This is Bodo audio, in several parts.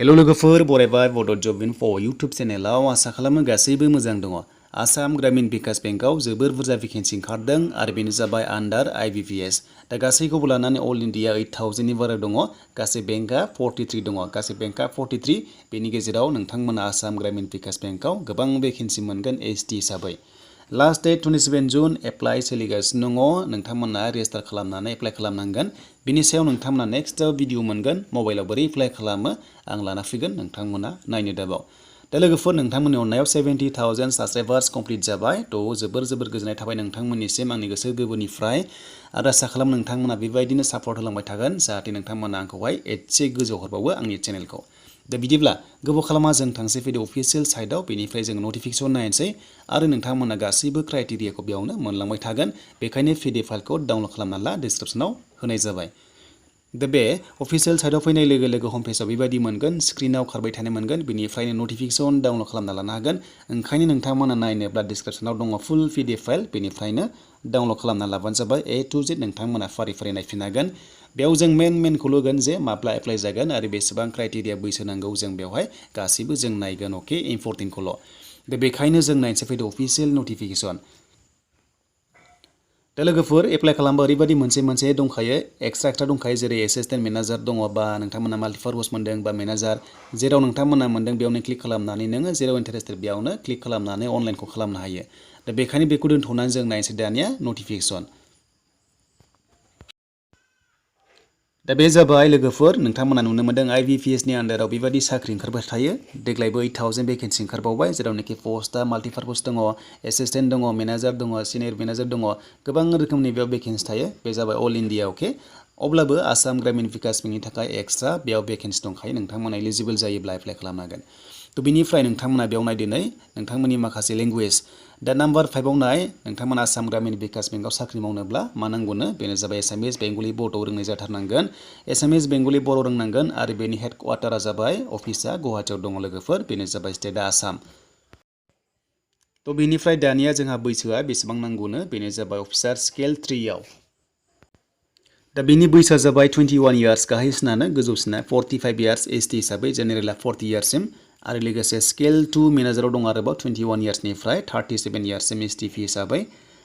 हेलो लोगोफोर बरायबाय बड' जब इनफो इउटुब चेनेलाव आसा खालामो गासैबो मोजां दङ। आसाम ग्रामिन विकास बेंकआव जोबोर बुरजा भेकेन्सि ओंखारदों आरो बेनो जाबाय आन्डार IBPS। दा गासैखौबो लानानै अल इन्डिया 8000 नि बारा दङ। गासै बेंकआ 43 दङ। गासै बेंकआ 43 बेनि गेजेराव नोंथांमोना आसाम ग्रामिन विकास बेंकआव गोबां भेकेन्सि मोनगोन ST हिसाबै। लास्ट डेट 27 जुन एप्लाइ सोलिगासिनो दङ। नोंथांमोना रेजिस्टार खालामनानै एप्लाइ खालामनांगोन। बिनि सायाव नोंथांमोना नेक्स्ट भिडिअ मोनगोन मबाइलाव बोरै एप्लाइ खालामो आं लाना फैगोन नोंथांमोना नायनो दाबाव। दा लोगोफोर नोंथांमोननि अननायाव 70,000 साबस्क्राइबार्स कमप्लिट जाबाय। थ' जोबोर गोजोननाय थाबाय नोंथांमोननिसिम आंनि गोसो गोरबोनिफ्राय आरो आसा खालाम नोंथांमोना बेबायदिनो सापर्ट होलांबाय थागोन जाहाथे नोंथांमोना आंखौहाय एसे गोजौ हरबावो आंनि चेनेलखौ। दा बिदिब्ला गोबाव खालामा जों थांसै फैदो अफिसियेल साइटआव बेनिफ्राय जों नटिफिकेसन नायनोसै आरो नोंथांमोना गासैबो क्राइटेरियाखौ बेयावनो मोनलांबाय थागोन। बेखायनो PDF फाइलखौ डाउनलड खालामना ला डिसक्रिपसनाव होनाय जाबाय। दा बे अफिसियेल साइटआव फैनाय लोगो लोगो हम पेजाव बेबायदि मोनगोन स्क्रिनाव खारबाय थानाय मोनगोन बेनिफ्रायनो नटिफिकेसन डाउनलड खालामना लानो हागोन। ओंखायनो नोंथांमोना नायनोब्ला डिसक्रिपसनाव दङ फुल PDF फाइल बेनिफ्रायनो डाउनलड खालामना लाबानो जाबाय A to Z नोंथांमोना फारि फारि नायफिननो हागोन। बेयाव जों मेनखौल' होगोन जे माब्ला एप्लाइ जागोन आरो बेसेबां क्राइटेरिया बैसो नांगौ जों बेवहाय गासैबो जों नायगोन अके इम्परटेन्टखौल'। दा बेखायनो जों नायनोसै फैदो अफिसियेल नटिफिकेसन। दा लोगोफोर एप्लाइ खालामबा ओरैबायदि मोनसे दंखायो एक्सट्रा दंखायो जेरै एसिस्टेन्ट मेनेजार दङ बा नोंथांमोना माल्टिपार्पस मोनदों बा मेनेजार जेराव नोंथांमोना मोनदों बेयावनो क्लिक खालामनानै नोङो जेराव इन्टारेस्टेड बेयावनो क्लिक खालामनानै अनलाइनखौ खालामनो हायो। दा बेखायनो बेखौ दोनथ'नानै जों नायनोसै दानिया नटिफिकेसन। दा बे जाबाय लोगोफोर नोंथांमोना नुनो मोनदों IBPS नि आन्डाराव बेबायदि साख्रि ओंखारबाय थायो। देग्लायबो 8000 भेकेन्सि ओंखारबावबाय जेरावनोखि पस्टआ माल्टिपार्पस दङ, एसिस्टेन्ट दङ, मेनेजार दङ, सिनियर मेनेजार दङ, गोबां रोखोमनि बेयाव भेकेन्सि थायो। बे जाबाय अल इन्डिया अके। अब्लाबो आसाम ग्रामिन विकास बेंकनि थाखाय एक्सट्रा बेयाव भेकेन्सि दंखायो नोंथांमोना एलिजिबल जायोब्ला एप्लाइ खालामनो हागोन। थ' बिनिफ्राय नोंथांमोना बेयाव नायदो नै नोंथांमोननि माखासे लेंगुवेज। दा नाम्बार 5आव नाय नोंथांमोना आसाम ग्रामिन विकास बेंकआव साख्रि मावनोब्ला मा नांगौनो बेनो जाबाय एसामिस बेंगलि बड' रोंनाय जाथारनांगोन। एसामिस बेंगलि बर' रोंनांगोन आरो बेनि हेडक्वार्टारा जाबाय अफिसा गुवाहाटियाव दङ लोगोफोर बेनो जाबाय स्टेटआ आसाम। थ' बेनिफ्राय दानिया जोंहा बैसोआ बेसेबां नांगौनो बेनो जाबाय अफिसार स्केल 3आव। दा बेनि बैसोआ जाबाय 21 इयार्स गाहायसिनानो गोजौसिना 45 इयार्स ST हिसाबै जेनेरेला 40 इयार्ससिम आरो लोगोसे स्केल 2 मेनेजाराव दं आरोबाव 21 इयार्सनिफ्राय 37 इयार्ससिम ST हिसाबै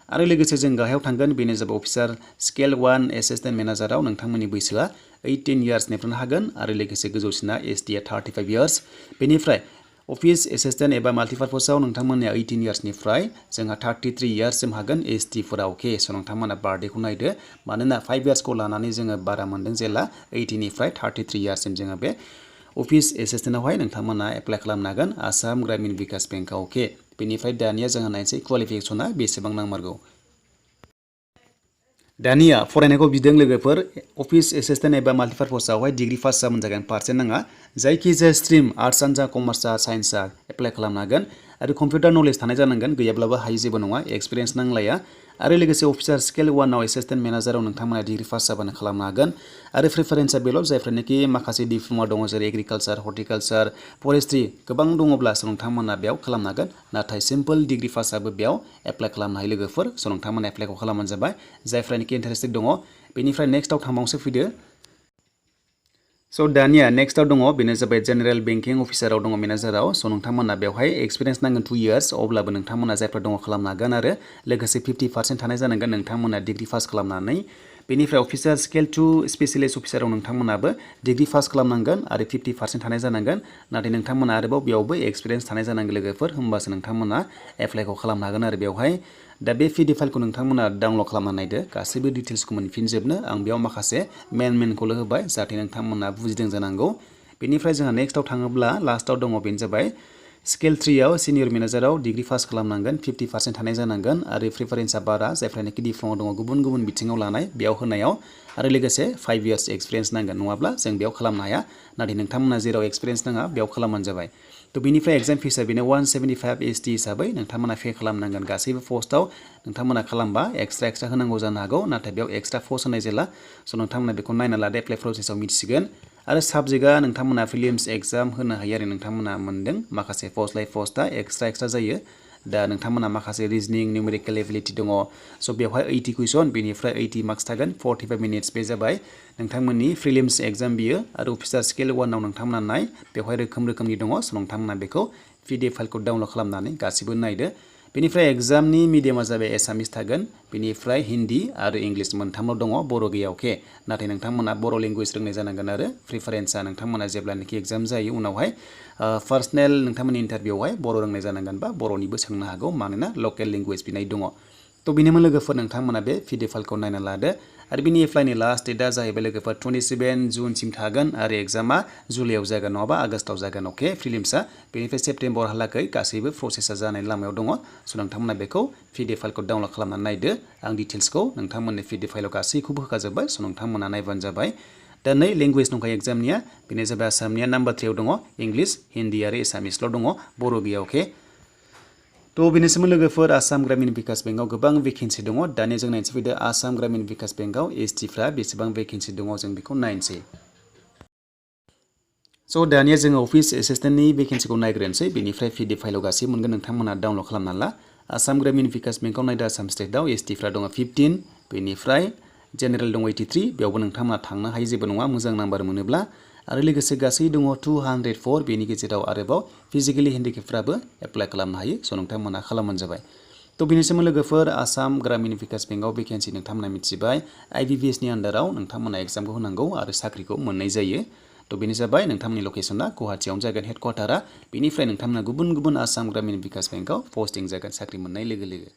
आरो लोगोसे जों गाहायाव थांगोन बेनो जाबाय अफिसार स्केल 1 एसिस्टेन्ट मेनेजाराव नोंथांमोननि बैसोआ 18 इयार्सनिफ्रायनो हागोन आरो लोगोसे गोजौसिना STआ 35 इयार्स। बेनिफ्राय अफिस एसिस्टेन्ट एबा माल्टिपार्पसाव नोंथांमोननिया 18 इयार्सनिफ्राय जोंहा 33 इयार्ससिम हागोन STफोरा अके। स' नोंथांमोना बार्थडेखौ नायदो मानोना 5 इयार्सखौ लानानै जोङो बारा मोनदों जेला 18 निफ्राय 33 इयार्ससिम जोङो बे अफिस एसिस्टेन्टआवहाय नोंथांमोना एप्लाइ खालामनो हागोन आसाम ग्रामिन विकास बेंकआव अके। बेनिफ्राय दानिया जोंहा नायनोसै क्वालिफिकेसना बेसेबां नांमारगौ। दानिया फरायनायखौ बिदों लोगोफोर अफिस एसिस्टेन्ट एबा माल्टिपार्पसावहाय डिग्री पास जाबानो जागोन पार्सेन्ट नाङा। जायखिजाया स्ट्रिम आर्ट्सआनो जा कमार्स जा साइन्स जा एप्लाइ खालामनो हागोन आरो कम्पिउटार नलेज थानाय जानांगोन गैयाब्लाबो हायो जेबो नङा एक्सपिरियेन्स नांलाया। आरो लोगोसे अफिसार स्केल 1आव एसिस्टेन्ट मेनेजाराव नोंथांमोना डिग्री पास जाबानो खालामनो हागोन आरो प्रिफारेन्सआ बेल' जायफ्रानोखि माखासे डिप्ल'मा दङ जेरै एग्रिकालचार हर्टिकालचार फरेस्ट्रि गोबां दङब्लासो नोंथांमोना बेयाव खालामनो हागोन नाथाय सिम्पल डिग्री पासआबो बेयाव एप्लाइ खालामनो हायो लोगोफोर। स' नोंथांमोना एप्लाइखौ खालामबानो जाबाय जायफ्रानोखि इन्टारेस्टेड दङ। बेनिफ्राय नेक्स्टआव थांबावनोसै फैदो। स' दानिया नेक्स्टआव दङ बेनो जाबाय जेनेरेल बेंकिं अफिसाराव दङ मेनेजाराव। स' नोंथांमोना बेवहाय एक्सपिरियेन्स नांगोन 2 इयार्स अब्लाबो नोंथांमोना जायफ्रा दङ खालामनो हागोन आरो लोगोसे 50% थानाय जानांगोन नोंथांमोना डिग्री पास खालामनानै। बेनिफ्राय अफिसार स्केल 2 स्पेसियलिस्ट अफिसाराव नोंथांमोनाबो डिग्री पास खालामनांगोन आरो 50% थानाय जानांगोन नाथाय नोंथांमोना आरोबाव बेयावबो एक्सपिरियेन्स थानाय जानांगोन लोगोफोर होमबासो नोंथांमोना एप्लाइखौ खालामनो हागोन आरो बेवहाय। दा बे PDF फाइलखौ नोंथांमोना डाउनलड खालामना नायदो गासैबो डिटेल्सखौ मोनफिनजोबनो आं बेयाव माखासे मेनखौल' होबाय जाहाथे नोंथांमोना बुजिदों जानांगौ। बेनिफ्राय जोंहा नेक्स्टआव थाङोब्ला लास्टआव दङ बेनो जाबाय स्केल 3आव सिनियर मेनेजाराव डिग्री पास खालामनांगोन 50% थानाय जानांगोन आरो प्रिफारेन्सआ बारा जायफ्रानोखि डिप्ल'मा दङ गुबुन बिथिङाव लानाय बेयाव होनायाव आरो लोगोसे 5 इयार्स एक्सपिरियेन्स नांगोन नङाब्ला जों बेयाव खालामनो हाया नाथाय नोंथांमोना जेराव एक्सपिरियेन्स नाङा बेयाव खालामबानो जाबाय। थ' बेनिफ्राय एग्जाम फिसआ बेनो 175 ST हिसाबै नोंथांमोना पे खालामनांगोन गासैबो पस्टआव नोंथांमोना खालामबा एक्सट्रा होनांगौ जानो हागौ नाथाय बेयाव एक्सट्रा पस्ट होनाय जेला। स' नोंथांमोना बेखौ नायना लादो एप्लाइ प्रसेसआव मिथिसिगोन। आरो साबजेक्टआ नोंथांमोना फिलिम्स एग्जाम होनो हायो आरो नोंथांमोना मोनदों माखासे पस्ट लाइ पस्टआ एक्सट्रा जायो दा नोंथांमोना माखासे रिजनिं निउमेरिकेल एबिलिटि दङ स' बेवहाय 80 कुइसन बेनिफ्राय 80 मार्क्स थागोन 45 मिनिट्स बे जाबाय नोंथांमोननि प्रिलिम्स एग्जाम बियो आरो अफिसार स्केल 1 आव नोंथांमोना नाय बेवहाय रोखोमनि दङ स' नोंथांमोना बेखौ PDF फाइलखौ डाउनलड खालामनानै गासिबो नायदो बेनिफ्राय एग्जामनि मिडियामा जाबाय एसामिस थागोन बेनिफ्राय हिन्दी आरो इंलिश मोनथामल' दङ बर' गैया अके नाथाय नोंथांमोना बर' लेंगुवेज रोंनाय जानांगोन आरो प्रिफारेन्सआ नोंथांमोना जेब्लानोखि एग्जाम जायो उनावहाय पार्सनेल नोंथांमोननि इन्टारभिउआवहाय बर' रोंनाय जानांगोन बा बर'निबो सोंनो हागौ मानोना लकेल लेंगुवेज बिनाय दङ थ' बेनिमोन लोगोफोर नोंथांमोना बे PDF फाइलखौ नायना लादो आरो बिनि एप्लाइनि लास्ट डेटआ जाहैबाय लोगोफोर 27 जुनसिम थागोन आरो एग्जामा जुलाइआव जागोन नङाबा आगस्टआव जागोन अके प्रिलिम्सआ बेनिफ्राय सेप्तेम्बरहालागै गासैबो प्रसेसा जानायनि लामायाव दङ स' नोंथांमोना बेखौ PDF फाइलखौ डाउनलड खालामनानै नायदो आं डिटेल्सखौ नोंथांमोननि PDF फाइलाव गासैखौबो होखाजोब्बाय स' नोंथांमोना नायबानो जाबाय दा नै लेंगुवेज दंखायो एग्जामनिया बेनो जाबाय आसामनिया नाम्बार 3 आव दङ इंलिश हिन्दी आरो एसामिसल' दङ बर' गैया अके थ' बेनिसिम लोगोफोर आसाम ग्रामीण विकास बेंकआव गोबां भेकेन्सि दङ दानिया जों नायनोसै फैदो आसाम ग्रामीण विकास बेंकआव STफ्रा बेसेबां भेकेन्सि दङ जों बेखौ नायनोसै स' दानिया जोङो अफिस एसिस्टेन्टनि भेकेन्सिखौ नायग्रोनोसै बेनिफ्राय PDF फाइलाव गासैबो मोनगोन नोंथांमोना डाउनलड खालामना ला आसाम ग्रामीण विकास बेंकआव नायदो आसाम स्टेटआव STफ्रा दङ 15 बेनिफ्राय जेनेरेल दङ 83 बेयावबो नोंथांमोना थांनो हायो जेबो नङा मोजां नाम्बार मोनोब्ला आरो लोगोसे गासै दङ 204 बेनि गेजेराव आरोबाव फिजिकेलि हेन्डिकेपफ्राबो एप्लाइ खालामनो हायो स' नोंथांमोना खालामबानो जाबाय थ' बेनिसिम लोगोफोर आसाम ग्रामीण विकास बेंकआव भेकेन्सि नोंथांमोना मिथिबाय IBPS नि आन्डाराव नोंथांमोना एग्जामखौ होनांगौ आरो साख्रिखौ मोननाय जायो थ' बेनो जाबाय नोंथांमोननि लकेसना गुवाहाटीआवनो जागोन हेडक्वार्टारा बेनिफ्राय नोंथांमोना गुबुन गुबुन आसाम ग्रामीण विकास बेंकआव पस्टिं जागोन साख्रि मोननाय लोगो लोगो